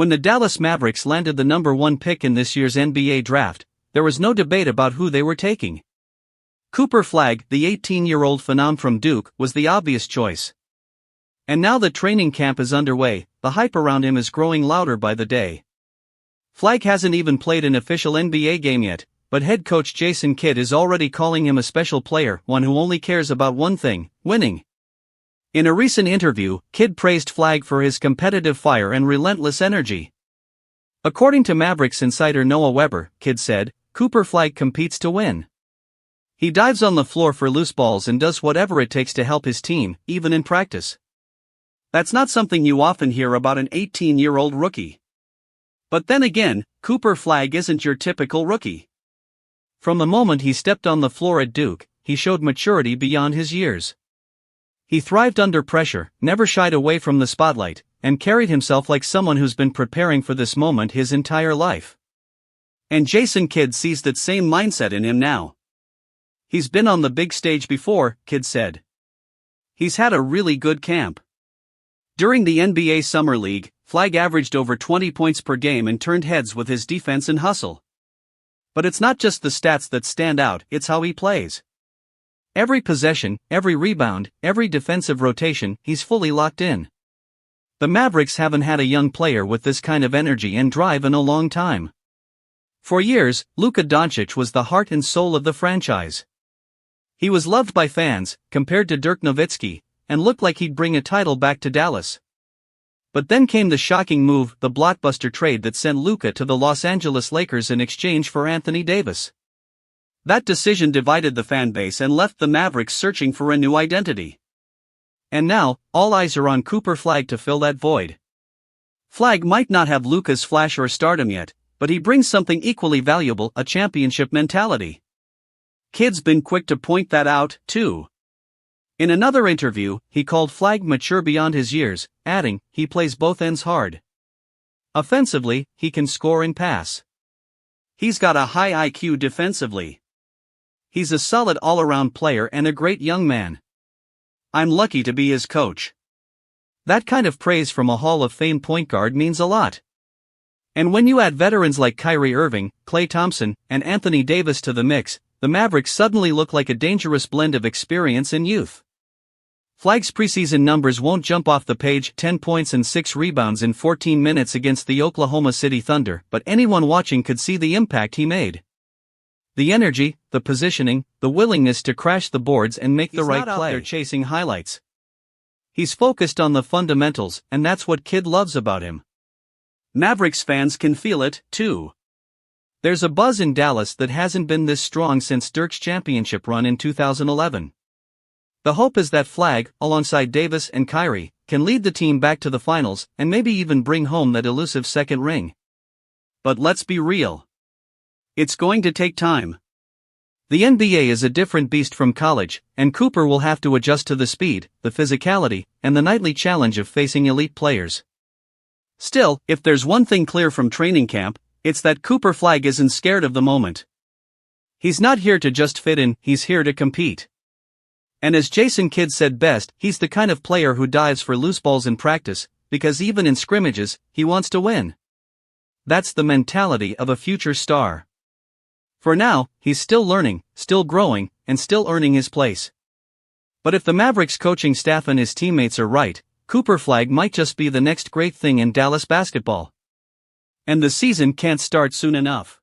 When the Dallas Mavericks landed the #1 pick in this year's NBA draft, there was no debate about who they were taking. Cooper Flagg, the 18-year-old phenom from Duke, was the obvious choice. And now that training camp is underway, the hype around him is growing louder by the day. Flagg hasn't even played an official NBA game yet, but head coach Jason Kidd is already calling him a special player, one who only cares about one thing: winning. In a recent interview, Kidd praised Flagg for his competitive fire and relentless energy. According to Mavericks insider Noah Weber, Kidd said, "Cooper Flagg competes to win. He dives on the floor for loose balls and does whatever it takes to help his team, even in practice. That's not something you often hear about an 18-year-old rookie. But then again, Cooper Flagg isn't your typical rookie. From the moment he stepped on the floor at Duke, he showed maturity beyond his years. He thrived under pressure, never shied away from the spotlight, and carried himself like someone who's been preparing for this moment his entire life. And Jason Kidd sees that same mindset in him now. He's been on the big stage before," Kidd said. "He's had a really good camp. During the NBA Summer League, Flagg averaged over 20 points per game and turned heads with his defense and hustle. But it's not just the stats that stand out, it's how he plays. Every possession, every rebound, every defensive rotation, he's fully locked in. The Mavericks haven't had a young player with this kind of energy and drive in a long time. For years, Luka Doncic was the heart and soul of the franchise. He was loved by fans, compared to Dirk Nowitzki, and looked like he'd bring a title back to Dallas. But then came the shocking move, the blockbuster trade that sent Luka to the Los Angeles Lakers in exchange for Anthony Davis. That decision divided the fanbase and left the Mavericks searching for a new identity. And now, all eyes are on Cooper Flagg to fill that void. Flagg might not have Luka's flash or stardom yet, but he brings something equally valuable: a championship mentality. Kidd's been quick to point that out, too. In another interview, he called Flagg mature beyond his years, adding, "He plays both ends hard. Offensively, he can score and pass. He's got a high IQ defensively. He's a solid all-around player and a great young man. I'm lucky to be his coach." That kind of praise from a Hall of Fame point guard means a lot. And when you add veterans like Kyrie Irving, Klay Thompson, and Anthony Davis to the mix, the Mavericks suddenly look like a dangerous blend of experience and youth. Flagg's preseason numbers won't jump off the page: 10 points and 6 rebounds in 14 minutes against the Oklahoma City Thunder, but anyone watching could see the impact he made. The energy, the positioning, the willingness to crash the boards and make the right play. He's not out there chasing highlights. He's focused on the fundamentals, and that's what Kidd loves about him. Mavericks fans can feel it, too. There's a buzz in Dallas that hasn't been this strong since Dirk's championship run in 2011. The hope is that Flagg, alongside Davis and Kyrie, can lead the team back to the finals and maybe even bring home that elusive second ring. But let's be real. It's going to take time. The NBA is a different beast from college, and Cooper will have to adjust to the speed, the physicality, and the nightly challenge of facing elite players. Still, if there's one thing clear from training camp, it's that Cooper Flagg isn't scared of the moment. He's not here to just fit in, he's here to compete. And as Jason Kidd said best, he's the kind of player who dives for loose balls in practice, because even in scrimmages, he wants to win. That's the mentality of a future star. For now, he's still learning, still growing, and still earning his place. But if the Mavericks coaching staff and his teammates are right, Cooper Flagg might just be the next great thing in Dallas basketball. And the season can't start soon enough.